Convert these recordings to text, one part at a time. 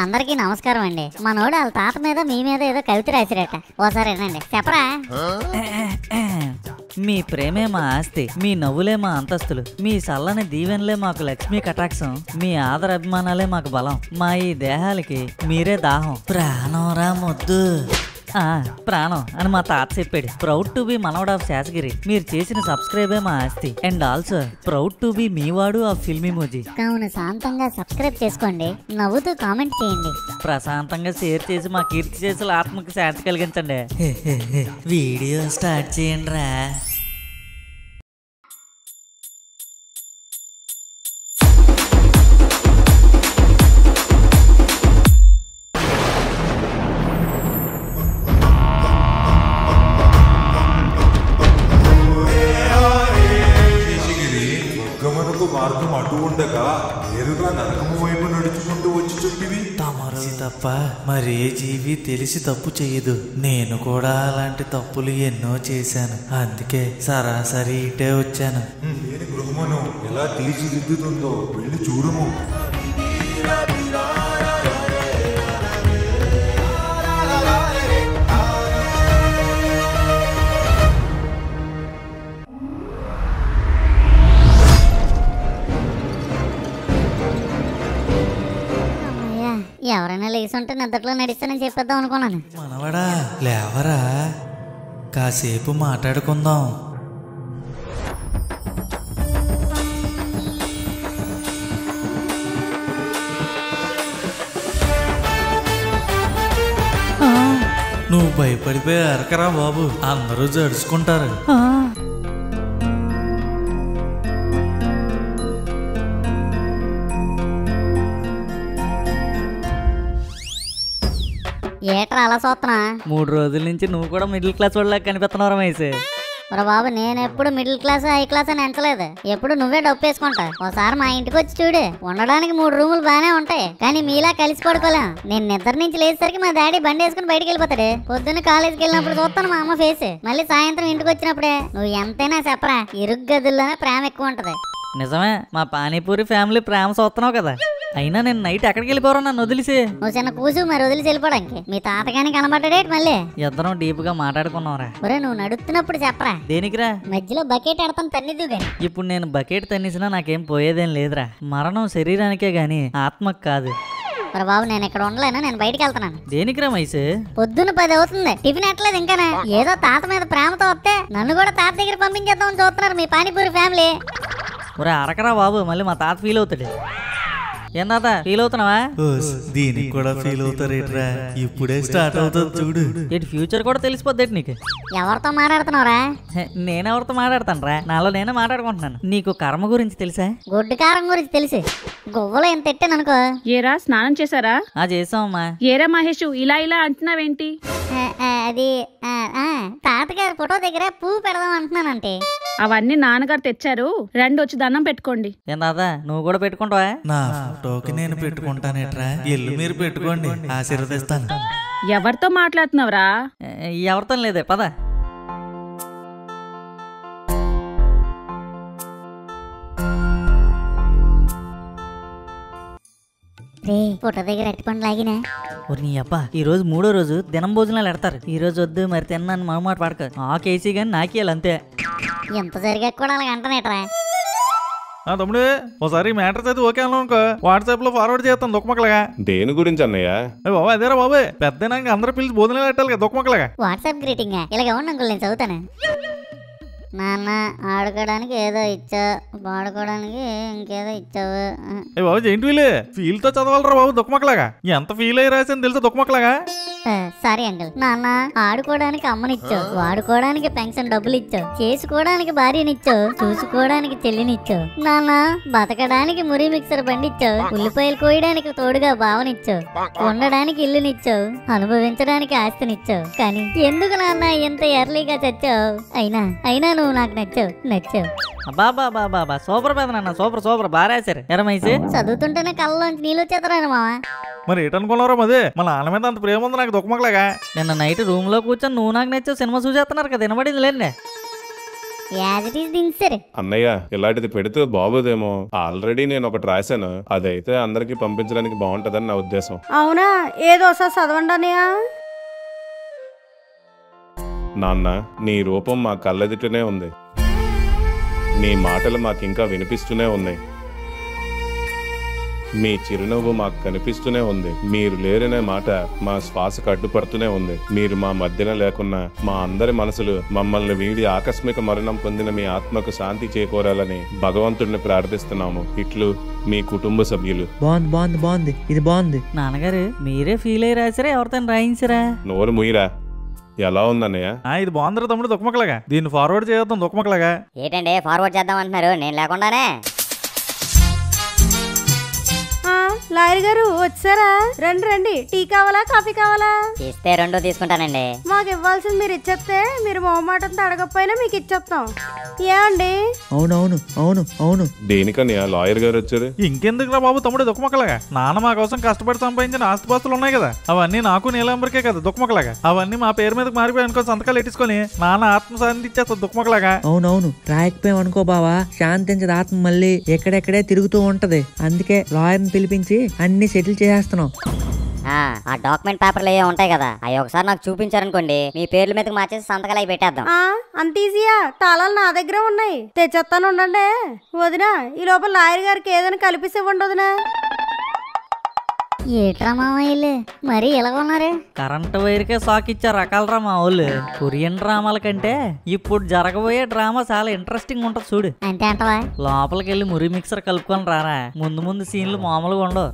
అందరికీ నమస్కారం అండి. మనోడు వాళ్ళ తాత మీద మీ మీద ఏదో కవిత రాసిరట. ఓసారి వినండి. చెప్పరా? మీ ప్రేమే మా ఆస్తి, మీ నవ్వులే మా అంతస్తులు, మీ చల్లని దీవెనలే మాకు లక్ష్మీ కటాక్షం, మీ ఆదరాభిమానాలే మాకు బలం, మా ఈ దేహాలకి మీరే దాహం, ప్రాణం రా ముద్దు. ప్రాణం అని మా తాత చెప్పాడు. ప్రౌడ్ టు బి మనవడ్ ఆఫ్ శేషగిరి. మీరు చేసిన సబ్స్క్రైబే మా ఆస్తి. And also proud to be మీ వాడు ఆఫ్ ఫిల్మీ మోజీ. కావున శాంతంగా సబ్స్క్రైబ్ చేసుకోండి, నవ్వుతూ కామెంట్ చేయండి, ప్రశాంతంగా షేర్ చేసి మా కీర్తి చేసిన ఆత్మకు శాంతి కలిగించండి. వీడియో స్టార్ట్ చేయండి రా. మార్గం అటు ఉండగా నేరుగా నరకము వైపు నడుచుకుంటూ వచ్చి చెప్పివి. తమరు తప్ప మరే జీవి తెలిసి తప్పు చేయదు. నేను కూడా అలాంటి తప్పులు ఎన్నో చేశాను. అందుకే సరాసరి ఇటే వచ్చాను. నేను గృహమును ఎలా తీర్చిదిద్దుతుందో వెళ్ళి చూడుము. ఎవరైనా లేచుంటే నిద్రలో నడిస్తానని చెప్పేద్దాం అనుకున్నాను. మనవడా లేవరా, కాసేపు మాట్లాడుకుందాం. నువ్వు భయపడిపోయి అరకరా బాబు, అందరూ జడుచుకుంటారు. ఏట్రా అలా చూస్తున్నా? 3 రోజుల నుంచి నువ్వు కూడా మిడిల్ క్లాస్ వాళ్ళకి కనిపిస్తున్నావు రమేష్. ఒరే బాబు, నేను ఎప్పుడు మిడిల్ క్లాస్ హై క్లాస్ అని ఎంచలేదు. ఎప్పుడు నువ్వే డబ్బు వేసుకుంటా. ఒకసారి మా ఇంటికి వచ్చి చూడు, ఉండడానికి 3 రూములు బానే ఉంటాయి, కానీ మీలా కలిసి పడుకోలేం. నేను నిద్ర నుంచి లేచేసరికి మా డాడీ బండి వేసుకుని బయటకు వెళ్ళిపోతాడు. పొద్దున్న కాలేజీకి వెళ్ళినప్పుడు చూస్తాను మా అమ్మ ఫేస్. మళ్ళీ సాయంత్రం ఇంటికి వచ్చినప్పుడే నువ్వు ఎంతైనా చెప్పరా, ఇరుగు గదుల్లోనే ప్రేమ ఎక్కువ ఉంటది. నిజమే, మా పానీపూరి ఫ్యామిలీ ప్రేమ చూస్తున్నావు కదా. అయినా నేను నైట్ ఎక్కడికి వెళ్ళిపోరా నన్ను వదిలిసి? నువ్వు చిన్న కూసు మరి వదిలిసి వెళ్ళిపోవడానికి. మీ తాతగాని కనబడ్డాడేటి మళ్ళీ? ఇద్దరం డీప్ గా మాట్లాడుకున్నావురా. ఒరే నువ్వు నడుస్తున్నప్పుడు చెప్పరా. దేనికిరా? మధ్యలో బకెట్ ఆడతాను తన్నిద్దు గాని. ఇప్పుడు నేను బకెట్ తన్నిసినా నాకేం పోయేదేం లేదురా. మరణం శరీరానికే గాని ఆత్మకు కాదు. మరి బాబు నేను ఇక్కడ ఉండలేను, నేను బయటికి వెళ్తున్నాను. దేనికిరా మైసు? పొద్దున్న 10 అవుతుంది, టిఫిన్ ఎట్లేదు ఇంకానే. ఏదో తాత మీద ప్రేమతో వస్తే నన్ను కూడా తాత దగ్గర పంపించేద్దామని చూస్తున్నారు మీ పానీపూరి ఫ్యామిలీ. ఒరే అరకరా బాబు, మళ్ళీ మా తాత ఫీల్ అవుతాడు. ఏం తాత ఫీల్ అవుతున్నావా? దీనికి కూడా ఫీల్ అవుతారేట్రా, ఇప్పుడే స్టార్ట్ అవుతుంది చూడు. ఏంటి ఫ్యూచర్ కూడా తెలిసిపోద్ది నీకు? ఎవరితో మాట్లాడుతున్నావురా? నేనెవరితో మాట్లాడతాను రా, నాలో నేనే మాట్లాడుకుంటున్నాను. నీకు కర్మ గురించి తెలుసా? గొడ్డు కారం గురించి తెలుసు. గువ్వలో ఎంత ఎట్టాను అనుకో. ఏరా స్నానం చేశారా? చేసామమ్మా. ఏరా మహేష్, ఇలా అంటున్నావేంటి? అది తాతగారి ఫోటో దగ్గర పువ్వు పెడదాం అంటున్నానంటే. అవన్నీ నాన్నగారు తెచ్చారు, రండి వచ్చి దండం పెట్టుకోండి. ఏం తాత నువ్వు కూడా పెట్టుకుంటావా? నా ఫోటోకి నేను పెట్టుకుంటానేట్రా, ఇల్లు మీరు పెట్టుకోండి, ఆశీర్వదిస్తాను. ఎవరితో మాట్లాడుతున్నావురా? ఎవరితో లేదే, పద. ఫోటో దగ్గర అట్టిపండు లాగినా. నీ అబ్బా, ఈ రోజు 3వ రోజు దినం భోజనాలు ఎడతారు. ఈ రోజు వద్దు మరి తిన్నాను మగమాట పడక. ఆ కేసీ గాని నాకేయాలి అంతే. ఎంత జరిగా కూడా అలాగ అంటనేట్రా. తమ్ముడు ఒకసారి మ్యాటర్ చదివి ఓకే అనుకో, వాట్సాప్ లో ఫార్వర్డ్ చేస్తాను దుఃఖమక్కలుగా. దేని గురించి అన్నయ్య? బాబు అదేరా బాబు, పెద్ద అందరూ పిలిచి భోజనాలు పెట్టాలి కదా దుఃఖమక్కలుగా. వాట్సాప్ గ్రీటింగ్ ఇలాగ ఉండి అంకుల్, నేను చదువుతాను. నాన్న ఆడుకోవడానికి ఏదో ఇచ్చావు, వాడుకోవడానికి ఇంకేదో ఇచ్చావు. బాబు ఏంటి వీళ్ళు ఫీల్ తో చదవాలరా బాబు దుఃఖమక్కలాగా. ఎంత ఫీల్ అయ్యి రాసింది తెలుసా దుఃఖమక్కలాగా? Sorry uncle. నాన్న ఆడుకోవడానికి అమ్మనిచ్చావు, వాడుకోవడానికి పెన్షన్ డబ్బులు ఇచ్చావు, చేసుకోవడానికి భార్యనిచ్చావు, చూసుకోవడానికి చెల్లినిచ్చావు. నాన్న బతకడానికి మురి మిక్సర్ బండి ఇచ్చావు, ఉల్లిపాయలు కోయడానికి తోడుగా భావనిచ్చావు, ఉండడానికి ఇల్లునిచ్చావు, అనుభవించడానికి ఆస్తినిచ్చావు. కానీ ఎందుకు నాన్న ఇంత ఎర్లీగా చచ్చావు? అయినా నువ్వు నాకు నచ్చావు. బాబా సూపర్ పెద్ద నాన్న, సూపర్ బాగా రాశారు. ఎరమైసి చదువుతుంటేనే కళ్ళలోంచి నీళ్ళు వచ్చేస్తారా మావా? మరి ఏటనుకున్నారో అదే, మన నాన్న మీద అంత ప్రేమ ఉంది నాకు దుఃఖమక్కలాగా. నిన్న నైట్ రూమ్ లో కూర్చొని నువ్వు నాకు నచ్చావు సినిమా చూసేస్తున్నారు కదా, వినబడింది లేండి. యాజ్ ఇట్ ఈస్ దించారు. అన్నయ్య ఇలాంటిది పెడితే బాగోదేమో. ఆల్రెడీ నేను ఒకటి రాశాను, అదైతే అందరికి పంపించడానికి బాగుంటదని నా ఉద్దేశం. అవునా, ఏదో ఒకసారి చదవండి అన్నయ్య. నాన్న, నీ రూపం మా కళ్ళెదుటనే ఉంది, నీ మాటలు మాకింకా వినిపిస్తూనే ఉన్నాయి, మీ చిరునవ్వు మాకు కనిపిస్తూనే ఉంది. మీరు లేరనే మాట మా శ్వాసకు అడ్డుపడుతూనే ఉంది. మీరు మా మధ్యన లేకున్నా మా అందరి మనసులు మమ్మల్ని వీడి ఆకస్మిక మరణం పొందిన మీ ఆత్మకు శాంతి చేకూరాలని భగవంతుడిని ప్రార్థిస్తున్నాము. ఇట్లు మీ కుటుంబ సభ్యులు. బాగుంది ఇది బాగుంది. నాన్నగారు మీరే ఫీల్ అయ్యి రాసారా ఎవరితో రాయించరా? నోరు ముయిరా. ఎలా ఉందన్నయ్య? ఇది బాగుందిరా తమ్ముడు దుఃఖమక్కలాగా. దీన్ని ఫార్వర్డ్ చేద్దాం దుఃఖమక్కలాగా. ఏంటండి ఫార్వర్డ్ చేద్దాం అంటున్నారు నేను లేకుండానే? లాయర్ గారు వచ్చారా? రండి రండి. టీ కావాలా కాఫీ కావాలా? ఇస్తే రెండు తీసుకుంటానండి. మాకు ఇవ్వాల్సింది మీరు ఇచ్చేస్తే మీరు మొహమాటంతో అడగకపోయినా మీకు ఇచ్చేస్తాం. ఏమండి? అవును. దేనికన్నయ్య లాయర్ గారు వచ్చారు? ఇంకెందుకురా బాబు తమ్ముడు దుఃఖమక్కలాగా. నాన్న మా కోసం కష్టపడి సంపాదించిన ఆస్తిపాస్తులు ఉన్నాయి కదా, అవన్నీ నాకు నీలాంబరికే కదా దుఃఖమక్కలాగా. అవన్నీ మా పేరు మీదకి మారిపోయి అనుకో సంతకాలు ఎట్టించుకొని నాన్న ఆత్మ శాంతి ఇచ్చేస్తుంది దుఃఖమక్కలాగా. అవునవును, రాయకపోయామనుకో బావా, శాంతించదు ఆత్మ మళ్ళీ ఎక్కడెక్కడే తిరుగుతూ ఉంటది. అందుకే లాయర్ని పిలిపించి అన్ని సెటిల్ చేసేస్తున్నాం. ఆ డాక్యుమెంట్ పేపర్లు ఏ ఉంటాయి కదా, అవి ఒకసారి నాకు చూపించారనుకోండి మీ పేర్ల మీదకి మార్చేసి సంతకాలు అవి పెట్టేద్దాం. అంత ఈజీయా? తాళాలు నా దగ్గర ఉన్నాయి, తెచ్చేస్తాను ఉండండి. వదినా, ఈ లోపల లాయర్ గారికి ఏదైనా కలిపిసి ఇవ్వండి వదినా. ఏట్రా మామయ్యలు మరి ఇలా ఉన్నారు? కరెంట్ వైర్కే షాక్ ఇచ్చే రకాలరా మా వాళ్ళు. కొరియన్ డ్రామాల కంటే ఇప్పుడు జరగబోయే డ్రామా చాలా ఇంట్రెస్టింగ్ ఉంటది చూడు. అంతే అంటవా? లోపలికి వెళ్ళి మురి మిక్సర్ కలుపుకొని రారా, ముందు సీన్లు మామూలుగా ఉండవు.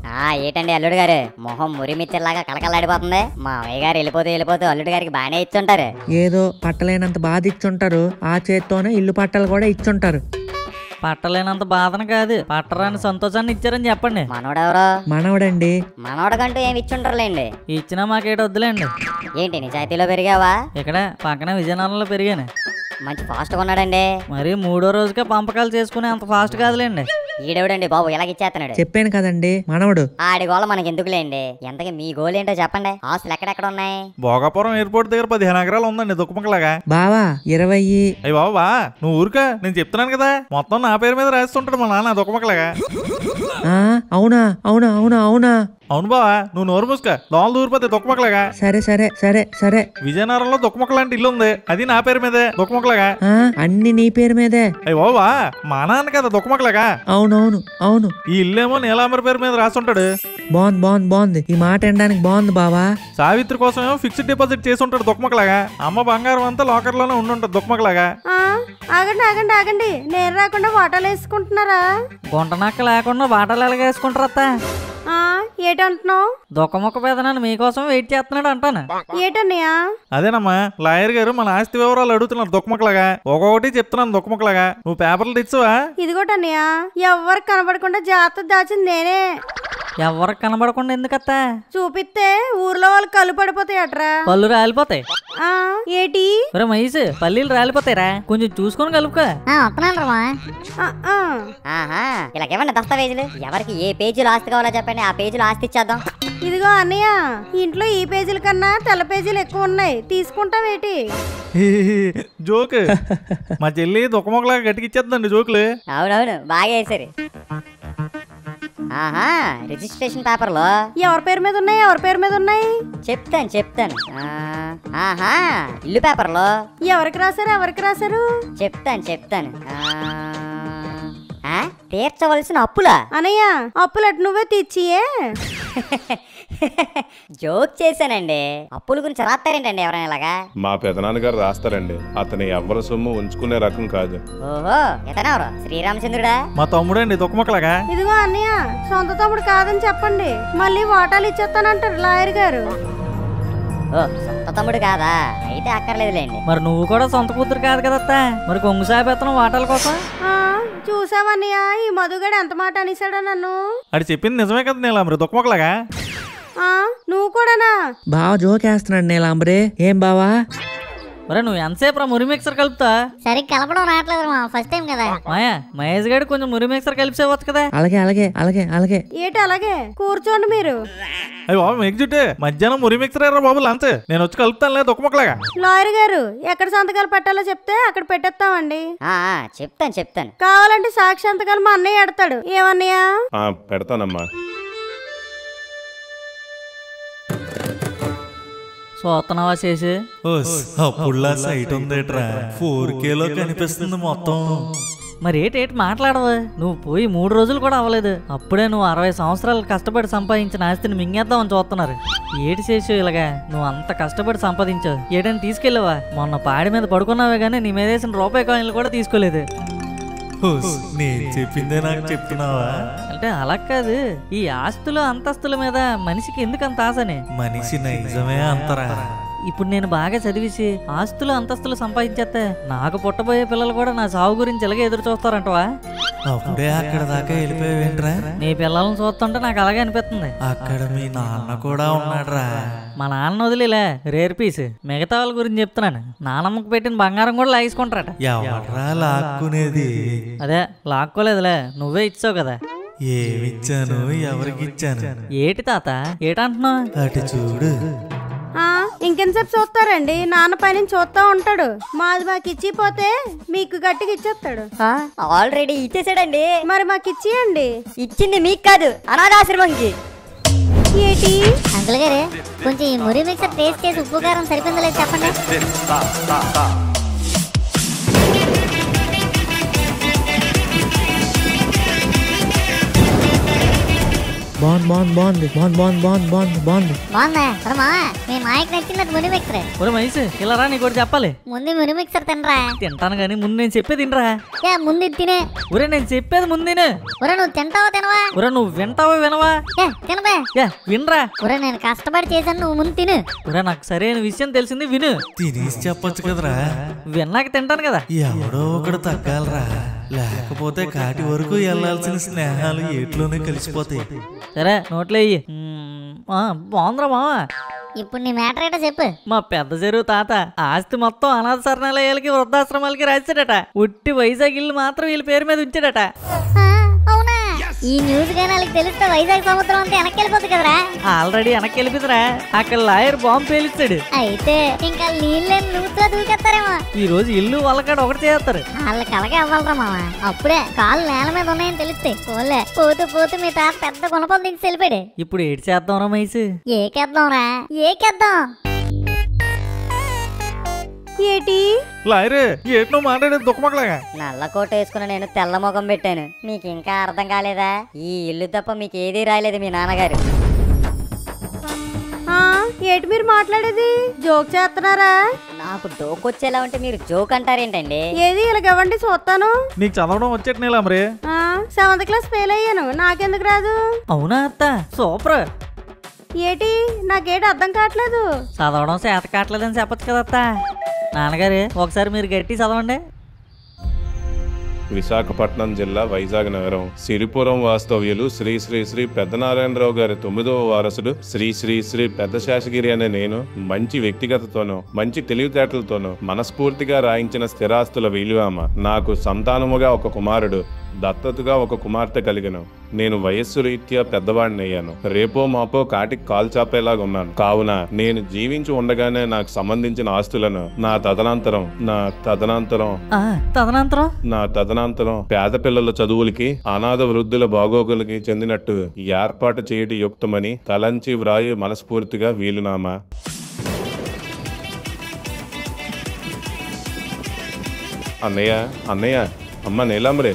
ఏంటండి అల్లుడు గారు మొహం మురి మిక్చర్ లాగా కలకలాడిపోతుంది. మా అయ్య గారు వెళ్ళిపోతూ అల్లుడు గారికి బాగానే ఇచ్చుంటారు. ఏదో పట్టలేనంత బాధ ఇచ్చుంటారు, ఆ చేత్తోనే ఇల్లు పట్టాలు కూడా ఇచ్చుంటారు. పట్టలేనంత బాధన కాదు, పట్టరాని సంతోషాన్ని ఇచ్చారని చెప్పండి. మనోడెవరో? మనవడండి. మనోడకంటూ ఏమి ఇచ్చుంటారులేండి. ఇచ్చినా మాకేట వద్దులేండి. ఏంటి నిజాయితీలో పెరిగావా? ఇక్కడ పక్కన విజయనగరంలో పెరిగాను. మంచి ఫాస్ట్ గా ఉన్నాడండి. మరి 3వ రోజుకే పంపకాలు చేసుకునే అంత ఫాస్ట్ కాదులేండి. ఈడెవడండి బాబు ఇలాగిచ్చేస్తున్నాడు? చెప్పాను కదండి మనవడు. ఆడి గోళ మనకి ఎందుకులేండి. ఎంతకి మీ గోల్ ఏంటో చెప్పండి. ఆస్తులు ఎక్కడెక్కడ ఉన్నాయి? భోగాపురం ఎయిర్పోర్ట్ దగ్గర 15 ఎకరాలు ఉందండి దుఃఖమక్కలాగా. బావా 20. అయ్యి బాబా నువ్వు ఊరుకా, నేను చెప్తున్నాను కదా మొత్తం నా పేరు మీద రాస్తుంటాడు మా నాన్న దుఃఖమక్కలాగా. అవునా? అవును బావా, నువ్వు నోరు మూసుక, లోన్ దూరిపోతే దుఃఖమక్కలాగా. సరే. విజయనగరంలో దుఃఖమక్కలాంటి ఇల్లు ఉంది, అది నా పేరు మీదే దుఃఖమక్కలాగా. అన్ని నీ పేరు మీదే. అయ్యి బాబా మా నాన్న కదా దుఃఖమక్కలాగా. అవును. ఈ ఇల్లేమో నీలాంబరి పేరు మీద రాస్తుంటాడు. బాగుంది. ఈ మాట వినడానికి బాగుంది బావా. సావిత్రి కోసం ఏమో ఫిక్స్డ్ డిపాజిట్ చేసి ఉంటాడు దుఃఖమక్కలాగా. అమ్మ బంగారం అంతా లాకర్ లోనే ఉండుంటది దుఃఖమక్కలాగా. ఆగండి. నేను రాకుండా వాటాలు వేసుకుంటున్నారా? గుంటనక్క లేకుండా బాటలు ఎలాగేసుకుంటారత్తా? ఏటంటున్నావు? దుఃఖముఖ పేదనాన్ని మీకోసం వెయిట్ చేస్తున్నాడు అంటాను. ఏటన్నయ్యా? అదేనమ్మా లాయర్ గారు మన ఆస్తి వివరాలు అడుగుతున్నారు దుఃఖమక్కలాగా. ఒక్కొక్కటి చెప్తున్నాను దుఃఖమక్కలాగా. నువ్వు పేపర్లు తెచ్చువా? ఇదిగోటన్నయ్యా, ఎవరికి కనబడకుండా జాగ్రత్త దాచింది నేనే. ఎవరికి కనబడకుండా ఎందుకత్తా? చూపిస్తే ఊర్లో వాళ్ళు కళ్ళు పడిపోతాయి అట్రా. పళ్ళు రాలిపోతాయి. ఏటి మహేష్, పల్లీలు రాలిపోతాయిరా, కొంచెం చూసుకొని కలుపుకో. ఇలాగేమన్నా దస్తావేజులు ఎవరికి ఏ పేజీలు ఆస్తి కావాలో చెప్పండి, ఆ పేజీలు ఆస్తి ఇచ్చేద్దాం. ఇదిగో అన్నయ్య, ఇంట్లో ఈ పేజీల కన్నా తెల్ల పేజీలు ఎక్కువ ఉన్నాయి, తీసుకుంటావేటి? జోక్. మా చెల్లి దుఃఖమొక్కలాగా గట్టికిచ్చేద్దండి జోకులు. అవునవును బాగా వేసారు. రిజిస్ట్రేషన్ పేపర్లో ఎవరి పేరు మీద ఉన్నాయి? చెప్తాను. ఇల్లు పేపర్లో ఎవరికి రాశారు? చెప్తాను. తీర్చవలసిన అప్పులా? అనయ్య, అప్పులట్టు నువ్వే తీర్చియే. జోక్ చేశానండి. అప్పుల గురించి రాస్తారేంటండి ఎవరైనా ఇలాగా? మా పెదనాన్నగారు రాస్తారండి. అతని ఎవరి సొమ్ము ఉంచుకునే రకం కాదు. ఓహో, ఇతనెవరు? శ్రీరామచంద్రుడా? మా తమ్ముడండి దుఃఖమొక్కలాగా. ఇదిగో అన్నయ్య, సొంత తమ్ముడు కాదని చెప్పండి, మళ్ళీ వాటాలు ఇచ్చేస్తానంటారు లాయర్ గారు. ఓ, సొంత తమ్ముడు కాదా? అయితే అక్కర్లేదులేండి. మరి నువ్వు కూడా సొంత కూతురు కాదు కదత్తా, మరి కొంగు సాపేత్తనం వాటాల కోసం. చూసావన్నయ్య, ఈ మధుగాడు ఎంత మాట అనేసాడో నన్ను. అది చెప్పింది నిజమే కదా నీలాంబరి దుఃఖమొక్కలాగా. నువ్వు కూడానా? బావా జోకేస్తున్నాడు నీలాంబరి. ఏం బావా? ఒరే నువ్వు ఎంతసేపు రా మురి మిక్సర్ కలుపుతా? సరిగ్గా కలపడం రావట్లేదు మా, ఫస్ట్ టైం కదా. మాయా మహేష్ గారు కొంచెం మురి మిక్సర్ కలిపిసేవచ్చు కదా. అలాగే అలాగే అలాగే అలాగే. ఏటి అలాగే కూర్చోండి మీరు. అయ్యి బాబు మీకు చుట్టే మధ్యాహ్నం మురి మిక్సర్ ఎర్ర బాబు లంచ్ నేను వచ్చి కలుపుతాను లేదు దుఃఖ మొక్కలాగా. లాయర్ గారు ఎక్కడ సంతకాలు పెట్టాలో చెప్తే అక్కడ పెట్టేస్తామండి. చెప్తాను. కావాలంటే సాక్షి సంతకాలు మా అన్నయ్య ఎడతాడు. ఏమన్నయ్యా? పెడతానమ్మా. చూస్తున్నావా చేసి? అప్పుడులా సైట్ ఉందేట్రా, 4Kలో కనిపిస్తుంది మొత్తం. మరి ఏటి మాట్లాడవు? నువ్వు పోయి 3 రోజులు కూడా అవ్వలేదు, అప్పుడే నువ్వు 60 సంవత్సరాలు కష్టపడి సంపాదించిన ఆస్తిని మింగేద్దామని చూస్తున్నారు. ఏటి చేసు ఇలాగా? నువ్వు అంత కష్టపడి సంపాదించావు, ఏటని తీసుకెళ్ళవా? మొన్న పాడి మీద పడుకున్నావే గానీ నీ మీద వేసిన రూపాయి కాయిన్లు కూడా తీసుకోలేదు. నేను చెప్పిందే నాకు చెప్తున్నావా? అంటే అలా కాదు, ఈ ఆస్తులు అంతస్తుల మీద మనిషికి ఎందుకంత ఆశని? మనిషి నైజమే అంతరా. ఇప్పుడు నేను బాగా చదివేసి ఆస్తులు అంతస్తులు సంపాదించేస్తే నాకు పుట్టబోయే పిల్లలు కూడా నా సాగు గురించి ఎలాగే ఎదురు చూస్తారంటవా? అప్పుడే అక్కడ దాకా వెళ్ళిపోయావేంట్రా? నీ పిల్లలను చూస్తుంటే నాకు అలాగే అనిపిస్తుంది. అక్కడ మీ నాన్న కూడా ఉన్నాడ్రా. మా నాన్న వదిలేలే, రేర్ పీస్. మిగతా వాళ్ళ గురించి చెప్తున్నాను. నానమ్మకు పెట్టిన బంగారం కూడా లాగేసుకుంటారట. ఎవర్రా లాక్కునేది? అదే లాక్కోలేదులే, నువ్వే ఇచ్చావు కదా. ఏమిచ్చాను, ఎవరికి ఇచ్చాను? ఏటి తాత ఏటంటున్నావు? అటు చూడు. ఇంకెంతసేపు చూస్తారండి? నాన్న పైన చూస్తా ఉంటాడు. మాది మాకు ఇచ్చిపోతే మీకు గట్టిగా ఇచ్చేస్తాడు. ఆల్రెడీ ఇచ్చేసాడండి. మరి మాకు ఇచ్చియండి. ఇచ్చింది మీకు కాదు, అనాథాశ్రమంకి. ఏటి అంకుల్ గారు కొంచెం ఈ మురి మిక్సర్ టేస్ట్ చేసి ఉప్పు కారం సరిపోయిందో లేదు చెప్పండి. బాగుందా? మీ మాయకు నచ్చింది మురి మిక్సర్. ఒరే మహేష్ ఇలా రా, నీకు చెప్పాలి. ముందు మురి మిక్సర్ తినరా. తింటాను గానీ ముందు నేను చెప్పేది తినరా. ముందు తినే. ఒరే నేను చెప్పేది ముందేనే. ఒరే నువ్వు తింటావా తినవా? ఒరే నువ్వు వింటావా వినవా? తినవే. వినరా. ఒరే నేను కష్టపడి చేశాను, నువ్వు ముందు తిను. ఒరే నాకు సరైన విషయం తెలిసింది, విను. తినేసి చెప్పొచ్చు కదరా. విన్నాక తింటాను కదా. ఎవడో ఒకడు తగ్గాలరా, లేకపోతే కాటి వరకు వెళ్లాల్సిన స్నేహాలు ఏట్లోనే కలిసిపోతాయి. సరే నోట్లో అయ్యి. బాగుందిరా మావా. ఇప్పుడు నీ మ్యాటర్ ఏంటో చెప్పు. మా పెద్ద చెరువు తాత ఆస్తి మొత్తం అనాథ శరణాలయాలకి వృద్ధాశ్రమాలకి రాశాడట. ఉట్టి వైజాగ్ ఇల్లు మాత్రం వీళ్ళ పేరు మీద ఉంచాడట. అవునా? ఈ న్యూస్ గానీ వాళ్ళకి తెలిస్తే వైజాగ్ సముద్రం అంతా వెనక్కి వెళ్ళిపోతుంది కదరా. ఆల్రెడీ వెనక్కి వెళ్ళిపోతురా. అక్కడ లాయర్ బాంబు పేలిస్తాడు. అయితే ఇంకా నీళ్ళని నూతులో దూకేస్తారేమో. ఈ రోజు ఇల్లు వాళ్ళకాడ ఒకటి చేస్తారు. వాళ్ళకి అలాగే అవ్వాలరా మామ. అప్పుడే కాళ్ళు నేల మీద ఉన్నాయని తెలుస్తాయి. పోలే పోతూ పోతూ మీ తాత పెద్ద గుణపం దించి వెళ్ళిపోయాడు. ఇప్పుడు ఏడు చేద్దాం రా మైసు? ఏకేద్దాంరా, ఏకేద్దాం. ఏటి లాయరే ఏటి నువ్వు మాట్లాడేది దుఃఖమక్కలాగా? నల్ల కోట వేసుకుని నేను తెల్ల ముఖం పెట్టాను. మీకు ఇంకా అర్థం కాలేదా? ఈ ఇల్లు తప్ప మీకు ఏదీ రాయలేదు మీ నాన్నగారు. ఏటి మీరు మాట్లాడేది? జోక్ చేస్తున్నారా? నాకు డోక్ వచ్చేలా ఉంటే మీరు జోక్ అంటారేంటండి? ఏది ఇలాగవ్వండి చూస్తాను. నీకు చదవడం వచ్చేటి నీలమరి? 7th క్లాస్ ఫెయిల్ అయ్యాను, నాకెందుకు రాదు? అవునా అత్త, సూపర్. ఏటి నాకేటి అర్థం కావట్లేదు. చదవడం చేత కావట్లేదని చెప్పచ్చు కదా అత్త. నాన్నగారు ఒకసారి మీరు గట్టి చదవండి. విశాఖపట్నం జిల్లా వైజాగ్ నగరం సిరిపురం వాస్తవ్యులు శ్రీ శ్రీ శ్రీ పెద్దనారాయణరావు గారి 9వ వారసుడు శ్రీ శ్రీ శ్రీ పెద్ద శేషగిరి అనే నేను మంచి వ్యక్తిగతతోనూ మంచి తెలివితేటలతోనూ మనస్ఫూర్తిగా రాయించిన స్థిరాస్తుల విలువామ నాకు సంతానముగా ఒక కుమారుడు, దత్తతగా ఒక కుమార్తె కలిగను. నేను వయస్సు రీత్యా పెద్దవాడినయ్యాను. రేపో మాపో కాటికి కాలు చాపేలాగా ఉన్నాను. కావున నేను జీవించి ఉండగానే నాకు సంబంధించిన ఆస్తులను నా తదనంతరం పేద పిల్లల చదువులకి, అనాథ వృద్ధుల బాగోగులకి చెందినట్టు ఏర్పాటు చేయడం యుక్తమని తలంచి వ్రాయి మనస్ఫూర్తిగా వీలునామా. అన్నయ్య అమ్మ నీలాంబరే.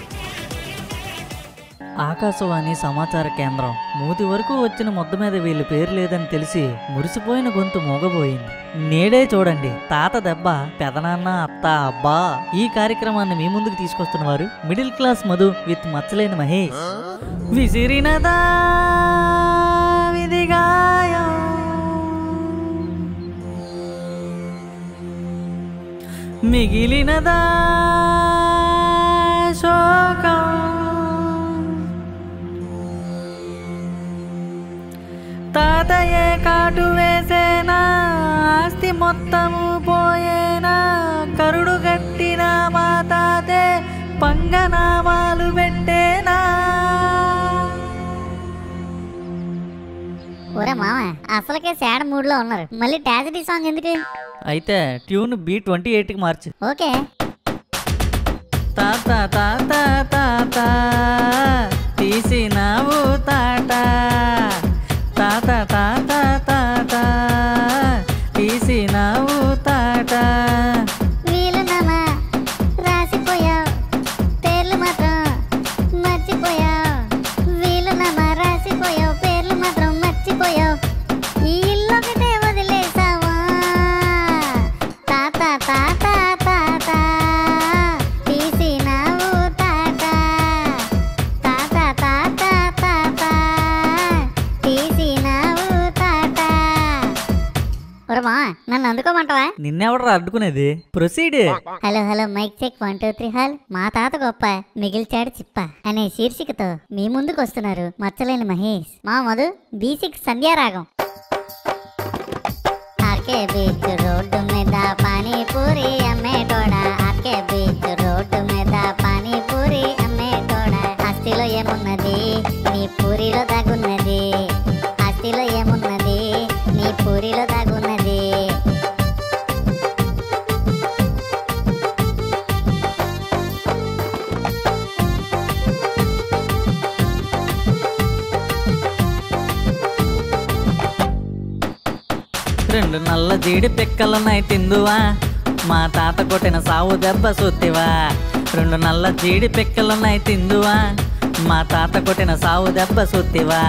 ఆకాశవాణి సమాచార కేంద్రం. మూతి వరకు వచ్చిన మొద్దు మీద వీళ్ళు పేరు లేదని తెలిసి మురిసిపోయిన గొంతు మోగబోయింది. నేడే చూడండి తాత దెబ్బ, పెదనాన్న అత్త అబ్బా. ఈ కార్యక్రమాన్ని మీ ముందుకు తీసుకొస్తున్న వారు మిడిల్ క్లాస్ మధు విత్ మచ్చలేని మహేష్. విసిరినదా విధిగాయం, మిగిలినదా శోకం, తాతయ్యే కాటు వేసేనా, ఆస్తి మొత్తము పోయేనా. కరుడు గట్టిన మా తాతే పంగనామాలు పెట్టేనా. ఒరే మామ అసలుకే సాడ్ మూడ్ లో ఉన్నారు, మళ్ళీ ట్రాజడీ సాంగ్ ఎందుకు? అయితే ట్యూన్ B28కి మార్చు. ఓకే. తాత తాత తాత తీసినావు తాట, తాత తాత తాత తీసినావు తాట. వీలునామా రాసిపోయావు, పేర్లు మాత్రం మర్చిపోయావు. వీలునామా రాసిపోయావు, పేర్లు మాత్రం మర్చిపోయావు. ఈ ఇల్లు ఒకటే వదిలేసావా? తాత తాత తాత తీసినావు తాత, తాత తాత తాత తీసినావు తాత. ఒరమా నన్ను అందుకోమంటావా? నిన్నెవడరా అడ్డుకునేది? Proceed. Hello hello mike check 1 2 3 hall. మా తాత గొప్ప మిగిల్చాడు చిప్ప అనే శీర్షికతో మీ ముందుకు వస్తున్నారు మచ్చలేని మహేష్. మా మధు B6 సంధ్యారాగం. ఆర్కే బీచ్ రోడ్డు మీద పానీపూరి అమ్మేటోడా, ఆర్కే బీచ్ రోడ్డు మీద పానీపూరి అమ్మేటోడా. ఆస్తిలో ఏమున్నది నీ పూరిలో దాగున్నది, ఆస్తిలో ఏమున్నది నీ పూరిలో దాగున్నది. రెండు నల్ల జీడి పిక్కలున్నాయి తిందువా, మా తాత కొట్టిన సావు దెబ్బ సొత్తివా. రెండు నల్ల జీడి పిక్కలున్నాయి తిందువా, మా తాత కొట్టిన సావు దెబ్బ సొత్తివా.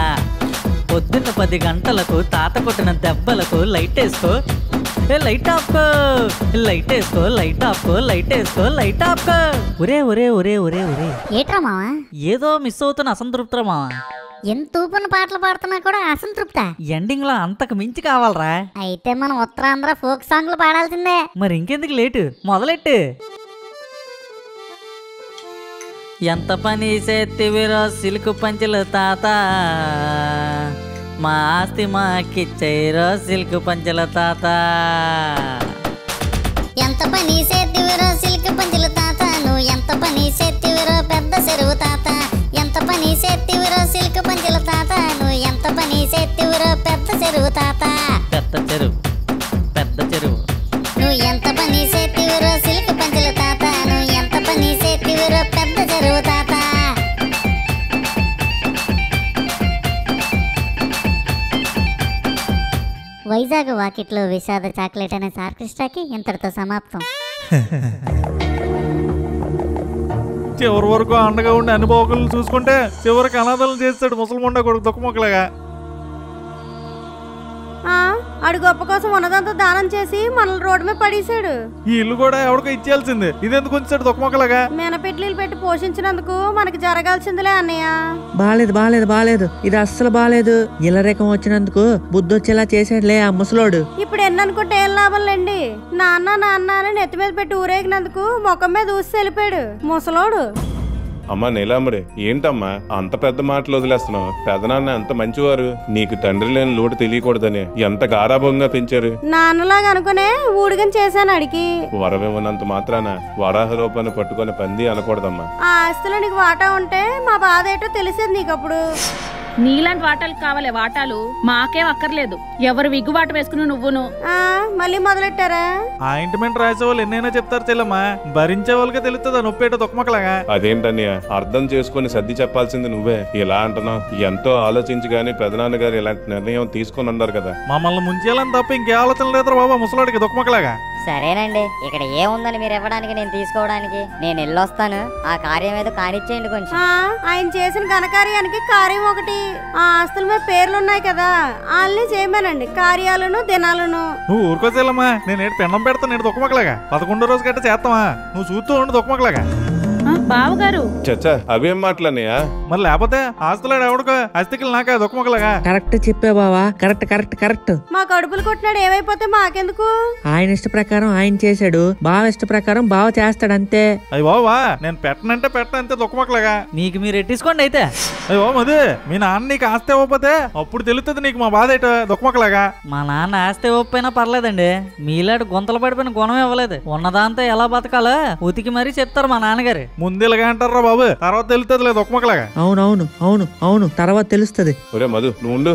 పొద్దున్న 10 గంటలకు తాత కొట్టిన దెబ్బలకు లైట్ వేసుకో, లైట్ ఆఫ్కో, లైట్ వేసుకో, లైట్ ఆఫ్కో, లైట్ వేసుకో, లైట్ ఆఫ్కో. ఒరే ఒరే ఒరే ఒరే ఒరే, ఏట్రా మావా ఏదో మిస్ అవుతున్న అసంతృప్తిరా మావా. ఎంత ఊపున పాటలు పాడుతున్నా కూడా అసంతృప్త. ఎండింగ్ లో అంతకు మించి కావాలరా. అయితే మనం ఉత్తరాంధ్ర ఫోక్ సాంగ్లు పాడాల్సిందే. మరి ఇంకెందుకు లేటు, మొదలెట్టు. ఎంత పని చేతివిరో సిల్కు పంచులు తాత, మా ఆస్తి మాకిచ్చైరో సిల్కు పంచుల తాత. ఎంత పని చేతివిరో సిల్క్ పంచులు తాత, నువ్వు ఎంత పని చేతివిరో పెద్ద చెరువు తాత. ఎంత పని చేతివిరో సిల్క్ పంచుల తాత, నువ్వు ఎంత పని చేతివిరో పెద్ద చెరువు తాత. పెద్ద చెరువు, పెద్ద చెరువు. నువ్వు ఎంత పని చేతివిరో సిల్క్ పంచుల తాత, నువ్వు ఎంత పని చేతివిరో పెద్ద చెరువు తాత. వైజాగ్ వాకిట్లో విషాద చాక్లెట్ అనే సార్కిస్టాకి ఇంతటితో సమాప్తం. చివరి వరకు అండగా ఉండి అన్ని బాగులు చూసుకుంటే చివరికి అనాథాలను చేస్తాడు ముసలిమండ కొడుకు దుఃఖమొక్కలుగా. ఆడు గొప్ప కోసం ఉన్నదంతా దానం చేసి మనల్ని రోడ్డు మీద పడేశాడు. ఈ ఇల్లు కూడా ఎవరికో ఇచ్చేయాల్సిందే, ఇదెందుకు ఉంచాడు దుఃఖమొక్కలుగా? మెనపెట్లీలు పెట్టి పోషించినందుకు మనకి జరగాల్సిందిలే అన్నయ్య. బాలేదు బాలేదు బాలేదు, ఇది అస్సలు బాలేదు. ఇలరేకం వచ్చినందుకు బుద్ధి వచ్చేలా చేసాడులే ఆ ముసలోడు. ఇప్పుడు ఎన్ని అనుకుంటే ఏం లాభంలేండి. నాన్న నాన్న అని నెత్తి మీద పెట్టి ఊరేగినందుకు ముఖం మీద ఊసి వెళ్ళిపోయాడు ముసలోడు. అమ్మా నీలాంబరి, ఏంటమ్మా అంత పెద్ద మాటలు వదిలేస్తున్నావు? పెదనాన్న ఎంత మంచివారు, నీకు తండ్రి లేని లోటు తెలియకూడదని ఎంత గారాభంగా పెంచారు. నాన్నలాగా అనుకునే ఊడిగని చేశాను అడిగి. వరమివ్వనంత మాత్రాన వరాహ రూపాన్ని పట్టుకుని పంది అనకూడదమ్మా. ఆ ఆస్తిలో నీకు వాటా ఉంటే మా బాధ ఏంటో తెలిసేది నీకు అప్పుడు. నీలాంటి వాటాలు కావాలే వాటాలు, మాకేం అక్కర్లేదు. ఎవరు విగ్గుబాటు వేసుకుని నువ్వును. మళ్ళీ మొదలెట్టారా? ఆయింట్మెంట్ రాసే వాళ్ళు ఎన్నైనా చెప్తారు చెల్లమ్మా, భరించే వాళ్ళకే తెలుస్తుంది ఆ నొప్పేట దుఃఖమొక్కలుగా. అదేంటన్నయ్య, అర్థం చేసుకుని సర్ది చెప్పాల్సింది నువ్వే. ఇలా అంటున్నావు? ఎంతో ఆలోచించి గానీ పెదనాన్న గారు ఇలాంటి నిర్ణయం తీసుకుని ఉన్నారు కదా. మమ్మల్ని ముంచేయాలని తప్ప ఇంకే ఆలోచన లేదురా బాబా ముసలాడికి దుఃఖమొక్కలుగా. సరేనండి, ఇక్కడ ఏముందని మీరు ఇవ్వడానికి నేను తీసుకోవడానికి. నేను వెళ్ళొస్తాను, ఆ కార్యం ఏదో కానిచ్చేయండి కొంచెం. ఆయన చేసిన ఘనకార్యానికి కార్యం ఒకటి. ఆ ఆస్తుల మీద పేర్లున్నాయి కదా, వాళ్ళని చేయమనండి కార్యాలను దినాలను. నువ్వు ఊరుకోసేలమ్మా, నేను పిండం పెడతాను. నేను దుఃఖమొక్కలుగా 11వ రోజు గట్ట చేస్తావా? నువ్వు చూస్తూ ఉండు దుఃఖమొక్కలుగా. బావగారు చచ్చా అవేం మాటలన్నయ్యా? మరి లేకపోతే ఆస్తులాడు ఎవడుకో అస్థికలు నాక దుఃఖమొక్కలుగా. కరెక్ట్ చెప్పే బావా, కరెక్ట్ కరెక్ట్ కరెక్ట్. మా కడుపులు కొట్టినాడు ఏమైపోతే మాకెందుకు? ఆయన ఇష్ట ప్రకారం ఆయన చేశాడు, బావ ఇష్ట ప్రకారం బావ చేస్తాడు అంతే. అయ్యి బావా నేను పెట్టనంటే అంతే దుఃఖమొక్కలుగా. మీకు మీరు ఎట్టించుకోండి అయితే. అయ్యి బాబు అది మీ నాన్న నీకు ఆస్తి ఇవ్వకపోతే అప్పుడు తెలుస్తుంది నీకు మా బాధ ఏంటో దుఃఖమొక్కలుగా. మా నాన్న ఆస్తి ఇవ్వకపోయినా పర్లేదండి, మీలాంటి గుంతలు పడిపోయిన గుణం ఇవ్వలేదు. ఉన్నదాంతో ఎలా బతకాలో ఉతికి మరీ చెప్తారు మా నాన్నగారు. ముందులాగా అంటారా బాబు, తర్వాత తెలుస్తుంది లేదు దుఃఖమొక్కలుగా. అవునవును అవును అవును తర్వాత తెలుస్తుంది. ఒరే మధు నువ్వు ఉండు.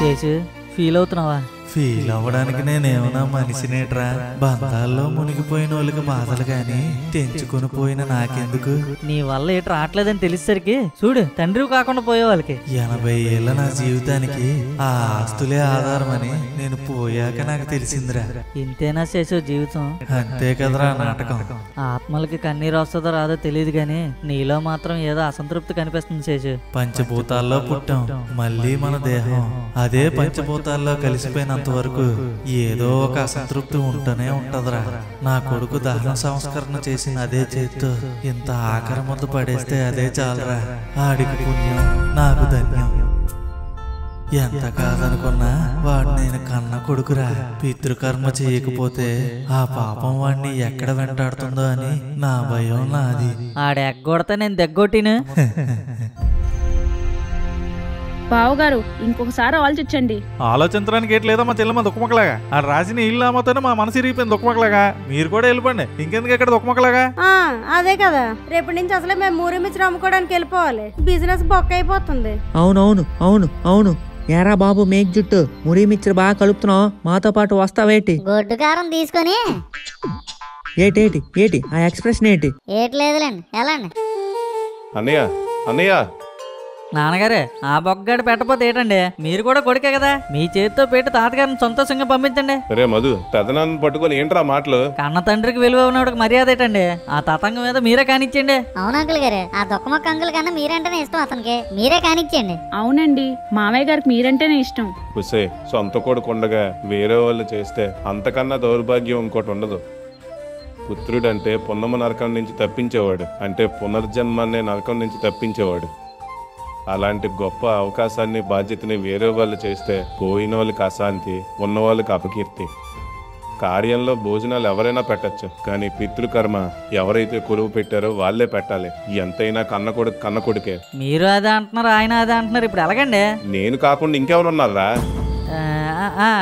చేసి ఫీల్ అవుతున్నావా? ఫీల్ అవ్వడానికి నేనేమన్నా మనిషినేట్రా? బంధాల్లో మునిగిపోయిన వాళ్ళకి బాధలు గాని తెంచుకొని పోయిన నాకెందుకు? నీ వల్ల ఏటి రావట్లేదని తెలిసేసరికి చూడు తండ్రి కాకుండా పోయే వాళ్ళకి 80 ఏళ్ళ నా జీవితానికి ఆ ఆస్తులే ఆధారమని నేను పోయాక నాకు తెలిసిందిరా. ఇంతేనా చేసే జీవితం? అంతే కదరా నాటకం. ఆత్మలకి కన్నీరు వస్తుందో రాదో తెలియదు గాని నీలో మాత్రం ఏదో అసంతృప్తి కనిపిస్తుంది చేసు. పంచభూతాల్లో పుట్టాం, మళ్ళీ మన దేహం అదే పంచభూతాల్లో కలిసిపోయినంత వరకు ఏదో ఒక అసంతృప్తి ఉంటూనే ఉంటదిరా. నా కొడుకు దహన సంస్కరణ చేసిన అదే చేత్తో ఇంత ఆఖరి ముద్ద పడేస్తే అదే చాలరా. ఆడికి పుణ్యం, నాకు ధన్యం. ఎంత కాదనుకున్నా వాడు నేను కన్న కొడుకురా. పితృకర్మ చేయకపోతే ఆ పాపం వాడిని ఎక్కడ వెంటాడుతుందో అని నా భయం నాది. ఆడెగ్గొడితే నేను దగ్గొట్టిను. బావగారు ఇంకొకసారి ఆలోచించండి. ఆలోచించడానికి ఏట్లేదా మా చెల్లెమ్మ దుఃఖమొక్కలాగా. ఆ రాసిన ఇల్లు అమ్మతోనే మా మనసు ఇరిగిపోయింది దుఃఖమొక్కలాగా. మీరు కూడా వెళ్ళిపోండి, ఇంకెందుకు ఇక్కడ దుఃఖమొక్కలాగా. అదే కదా, రేపటి నుంచి అసలే మేము మురిమిచ్చి అమ్ముకోవడానికి వెళ్ళిపోవాలి. బిజినెస్ బొక్క అయిపోతుంది. అవునవును అవును అవును. ఏరా బాబు మేక్ జుట్టు మురి మిచ్చరు బాగా కలుపుతున్నావు, మాతో పాటు వస్తావేటి? గొడ్డు కారం తీసుకొని ఏటి ఏటి ఆ ఎక్స్ప్రెషన్ ఏంటి? ఏట్లేదులేండి వెళ్ళండి. అన్నయ్య అన్నయ్య నాన్నగారే ఆ బొగ్గాడు పెట్టపోతే ఏంటండి, మీరు కూడా కొడుకే కదా, మీ చేతితో పెట్టి తాతగారిని సంతోషంగా పంపించండి. రే మధు పెదనాన్ని పట్టుకొని ఏంట్రా మాటలు? కన్న తండ్రికి విలువ ఉన్నవాడికి మర్యాద ఏంటండి, ఆ తతంగం మీద మీరే కానిచ్చేయండి. అవును అంకుల్ గారు, ఆ దుఃఖమొక్క అంకుల్ కన్నా మీరంటేనే ఇష్టం అతనికి, మీరే కానిచ్చేయండి. అవునండి మామయ్య గారికి మీరంటేనే ఇష్టం. హుసే సొంత కొడుకు ఉండగా వేరే వాళ్ళు చేస్తే అంతకన్నా దౌర్భాగ్యం ఇంకోటి ఉండదు. పుత్రుడంటే పున్నమ నరకం నుంచి తప్పించేవాడు, అంటే పునర్జన్మాన్నే నరకం నుంచి తప్పించేవాడు. అలాంటి గొప్ప అవకాశాన్ని బాధ్యతని వేరే వాళ్ళు చేస్తే పోయిన వాళ్ళకి అశాంతి, ఉన్న వాళ్ళకి అపకీర్తి. కార్యంలో భోజనాలు ఎవరైనా పెట్టచ్చు, కానీ పితృకర్మ ఎవరైతే కొలువు పెట్టారో వాళ్ళే పెట్టాలి. ఎంతైనా కన్న కొడుకే. మీరు అదే అంటున్నారు, ఆయన అదే అంటున్నారు, ఇప్పుడు ఎలాగండి? నేను కాకుండా ఇంకెవరున్నారా?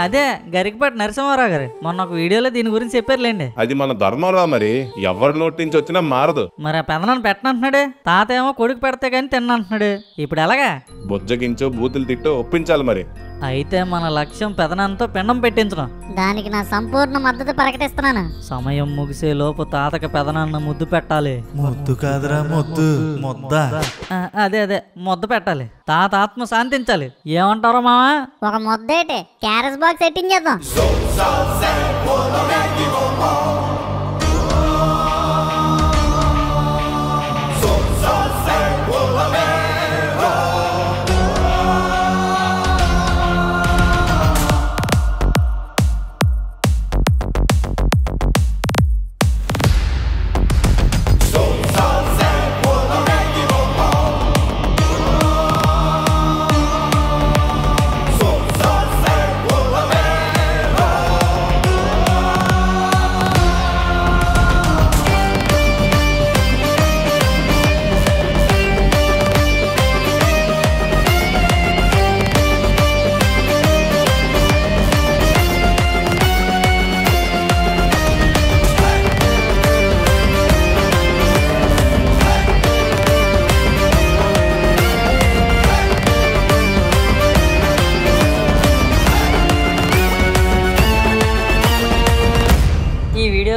అదే గరికపాటి నరసింహారావు గారు మొన్న ఒక వీడియోలో దీని గురించి చెప్పారులేండి. అది మన ధర్మంరా, మరి ఎవరి నోటి నుంచి వచ్చినా మారదు. మరి ఆ పెదనాన్ని పెట్టనంటున్నాడు, తాత ఏమో కొడుకు పెడితే గానీ తిన్నంటున్నాడు, ఇప్పుడు ఎలాగా? బొజ్జగించో బూతులు తిట్టో ఒప్పించాలి మరి. అయితే మన లక్ష్యం పెదనాన్నతో పిండం పెట్టించడం. దానికి నా సంపూర్ణ మద్దతు ప్రకటిస్తున్నాను. సమయం ముగిసే లోపు తాతకి పెదనాన్న ముద్దు పెట్టాలి. ముద్దు కాదురా ముద్దు, ముద్ద. అదే ముద్ద పెట్టాలి, తాత ఆత్మ శాంతించాలి. ఏమంటారో మావా? ఒక ముద్ద ఏంటి, క్యారెస్ బాక్స్ సెట్టింగ్ చేద్దాం.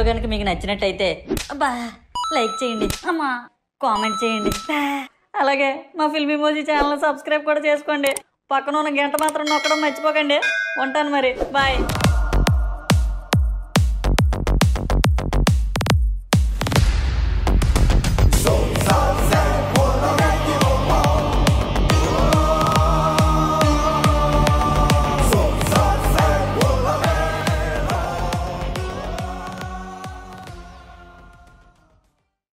కనుక మీకు నచ్చినట్టయితే లైక్ చేయండి, కామెంట్ చేయండి, అలాగే మా ఫిల్మీ మోజీ ఛానల్ సబ్స్క్రైబ్ కూడా చేసుకోండి. పక్కన ఉన్న గంట మాత్రం నొక్కడం మర్చిపోకండి. ఉంటాను మరి, బాయ్.